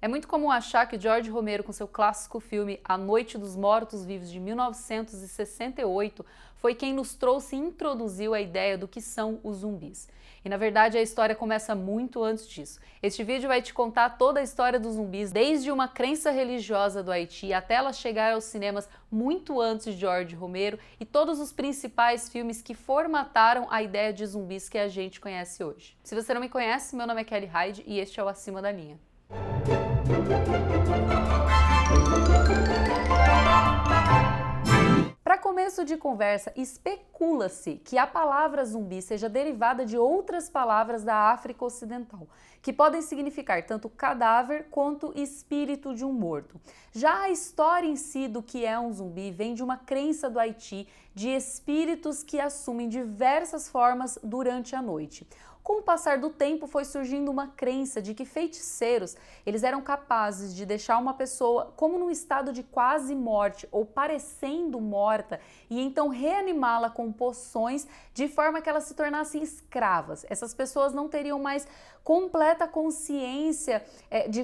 É muito comum achar que George Romero, com seu clássico filme A Noite dos Mortos-Vivos de 1968, foi quem nos trouxe e introduziu a ideia do que são os zumbis. E na verdade a história começa muito antes disso. Este vídeo vai te contar toda a história dos zumbis, desde uma crença religiosa do Haiti até ela chegar aos cinemas muito antes de George Romero e todos os principais filmes que formataram a ideia de zumbis que a gente conhece hoje. Se você não me conhece, meu nome é Kelly Hyde e este é o Acima da Linha. Para começo de conversa, especula-se que a palavra zumbi seja derivada de outras palavras da África Ocidental, que podem significar tanto cadáver quanto espírito de um morto. Já a história em si do que é um zumbi vem de uma crença do Haiti de espíritos que assumem diversas formas durante a noite. Com o passar do tempo foi surgindo uma crença de que feiticeiros eles eram capazes de deixar uma pessoa como num estado de quase morte ou parecendo morta e então reanimá-la com poções de forma que elas se tornassem escravas. Essas pessoas não teriam mais completa consciência de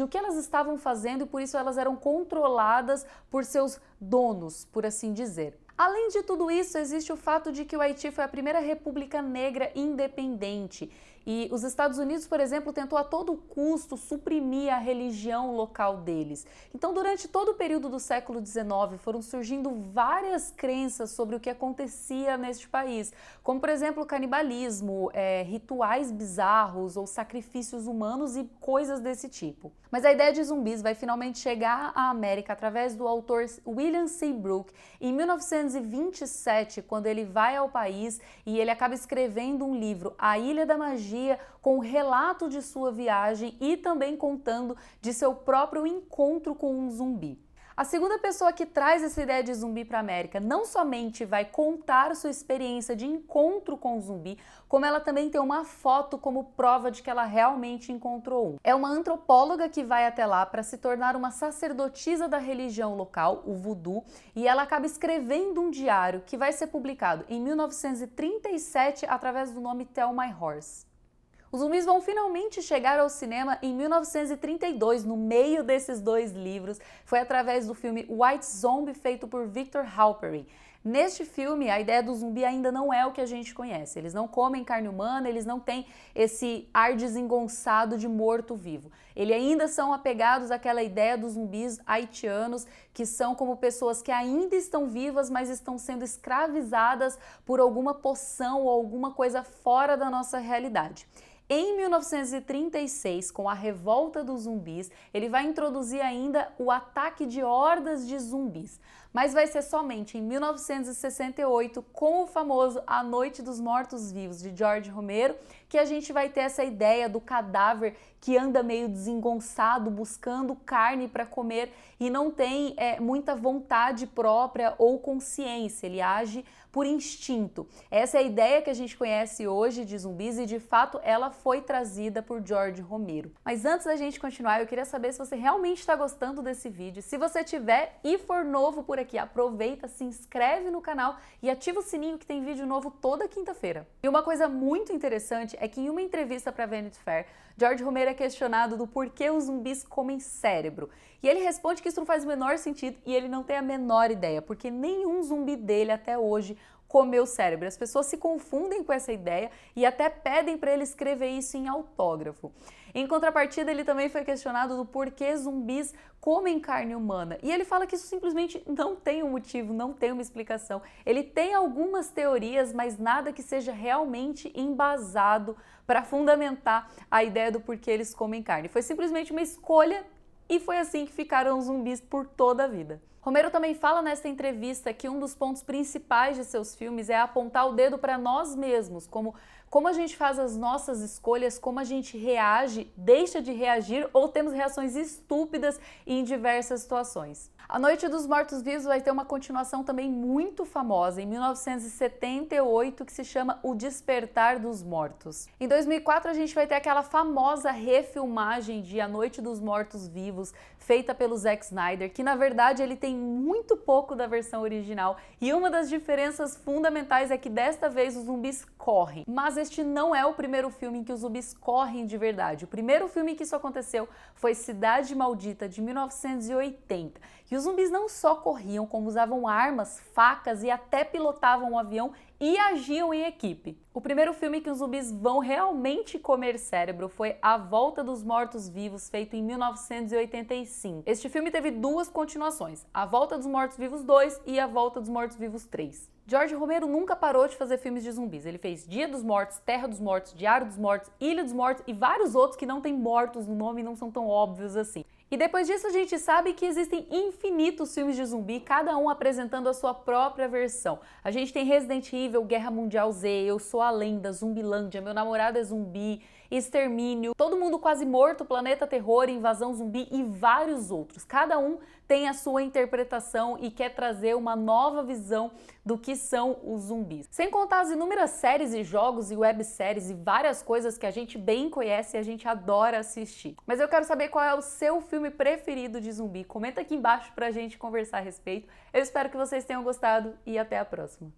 o que elas estavam fazendo e por isso elas eram controladas por seus donos, por assim dizer. Além de tudo isso, existe o fato de que o Haiti foi a primeira república negra independente e os Estados Unidos, por exemplo, tentou a todo custo suprimir a religião local deles. Então, durante todo o período do século XIX, foram surgindo várias crenças sobre o que acontecia neste país, como, por exemplo, canibalismo, rituais bizarros ou sacrifícios humanos e coisas desse tipo. Mas a ideia de zumbis vai finalmente chegar à América através do autor William Seabrook em 1927, quando ele vai ao país e ele acaba escrevendo um livro, A Ilha da Magia, com o relato de sua viagem e também contando de seu próprio encontro com um zumbi. A segunda pessoa que traz essa ideia de zumbi para a América não somente vai contar sua experiência de encontro com o zumbi, como ela também tem uma foto como prova de que ela realmente encontrou um. É uma antropóloga que vai até lá para se tornar uma sacerdotisa da religião local, o voodoo, e ela acaba escrevendo um diário que vai ser publicado em 1937 através do nome Tell My Horse. Os zumbis vão finalmente chegar ao cinema em 1932, no meio desses dois livros. Foi através do filme White Zombie, feito por Victor Halperin. Neste filme, a ideia do zumbi ainda não é o que a gente conhece. Eles não comem carne humana, eles não têm esse ar desengonçado de morto-vivo. Eles ainda são apegados àquela ideia dos zumbis haitianos, que são como pessoas que ainda estão vivas, mas estão sendo escravizadas por alguma poção ou alguma coisa fora da nossa realidade. Em 1936, com a revolta dos zumbis, ele vai introduzir ainda o ataque de hordas de zumbis. Mas vai ser somente em 1968, com o famoso A Noite dos Mortos-Vivos, de George Romero, que a gente vai ter essa ideia do cadáver que anda meio desengonçado, buscando carne para comer e não tem muita vontade própria ou consciência, ele age por instinto. Essa é a ideia que a gente conhece hoje de zumbis e, de fato, ela foi trazida por George Romero. Mas antes da gente continuar, eu queria saber se você realmente está gostando desse vídeo. Se você tiver e for novo por aqui, aproveita, se inscreve no canal e ativa o sininho que tem vídeo novo toda quinta-feira. E uma coisa muito interessante é que em uma entrevista para Vanity Fair, George Romero é questionado do porquê os zumbis comem cérebro. E ele responde que isso não faz o menor sentido e ele não tem a menor ideia, porque nenhum zumbi dele até hoje comeu cérebro. As pessoas se confundem com essa ideia e até pedem para ele escrever isso em autógrafo. Em contrapartida, ele também foi questionado do porquê zumbis comem carne humana. E ele fala que isso simplesmente não tem um motivo, não tem uma explicação. Ele tem algumas teorias, mas nada que seja realmente embasado para fundamentar a ideia do porquê eles comem carne. Foi simplesmente uma escolha e foi assim que ficaram os zumbis por toda a vida. Romero também fala nesta entrevista que um dos pontos principais de seus filmes é apontar o dedo para nós mesmos, como a gente faz as nossas escolhas, como a gente reage, deixa de reagir ou temos reações estúpidas em diversas situações. A Noite dos Mortos-Vivos vai ter uma continuação também muito famosa, em 1978, que se chama O Despertar dos Mortos. Em 2004, a gente vai ter aquela famosa refilmagem de A Noite dos Mortos-Vivos, feita pelo Zack Snyder, que na verdade ele tem tem muito pouco da versão original e uma das diferenças fundamentais é que desta vez os zumbis correm. Mas este não é o primeiro filme em que os zumbis correm de verdade. O primeiro filme em que isso aconteceu foi Cidade Maldita, de 1980. E os zumbis não só corriam, como usavam armas, facas e até pilotavam um avião e agiam em equipe. O primeiro filme que os zumbis vão realmente comer cérebro foi A Volta dos Mortos-Vivos, feito em 1985. Este filme teve duas continuações, A Volta dos Mortos-Vivos 2 e A Volta dos Mortos-Vivos 3. George Romero nunca parou de fazer filmes de zumbis. Ele fez Dia dos Mortos, Terra dos Mortos, Diário dos Mortos, Ilha dos Mortos e vários outros que não têm mortos no nome e não são tão óbvios assim. E depois disso a gente sabe que existem infinitos filmes de zumbi, cada um apresentando a sua própria versão. A gente tem Resident Evil, Guerra Mundial Z, Eu Sou a Lenda, Zumbilândia, Meu Namorado é Zumbi, Extermínio, Todo Mundo Quase Morto, Planeta Terror, Invasão Zumbi e vários outros. Cada um tem a sua interpretação e quer trazer uma nova visão do que são os zumbis. Sem contar as inúmeras séries e jogos e webséries e várias coisas que a gente bem conhece e a gente adora assistir. Mas eu quero saber qual é o seu filme preferido de zumbi. Comenta aqui embaixo pra gente conversar a respeito. Eu espero que vocês tenham gostado e até a próxima.